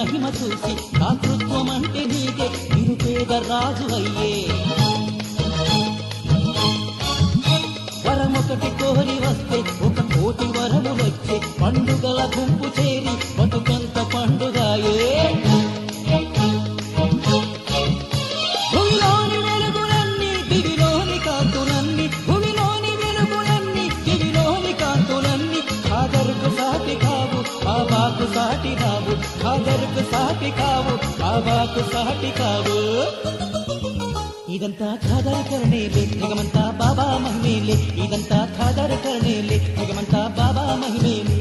మహిమ చూసి దాతృత్వం అంటే నీకే నిరుపేద రాజు అయ్యే వరమొకటి కోరి వస్తే 1 కోటి వరములొచ్చే పండుగల గుంపు చేరి బతుకంత పండుగాయే భూమిలోని వెలుగులన్నీ దివిలోని కాంతులన్నీ భూమిలోని వెలుగులన్నీ దివిలోని కాంతులన్నీ ఖాదరుకు సాటి కావు బాబాకు సాటి రావు ఖాదరుకు సాటి కావు బాబాకు సాటి కావు ఇదంతా ఖాదర్ కరణేలే జగమంతా బాబా మహిమేలే ఇదంతా ఖాదర్ కరణేలే జగమంతా బాబా మహిమేలే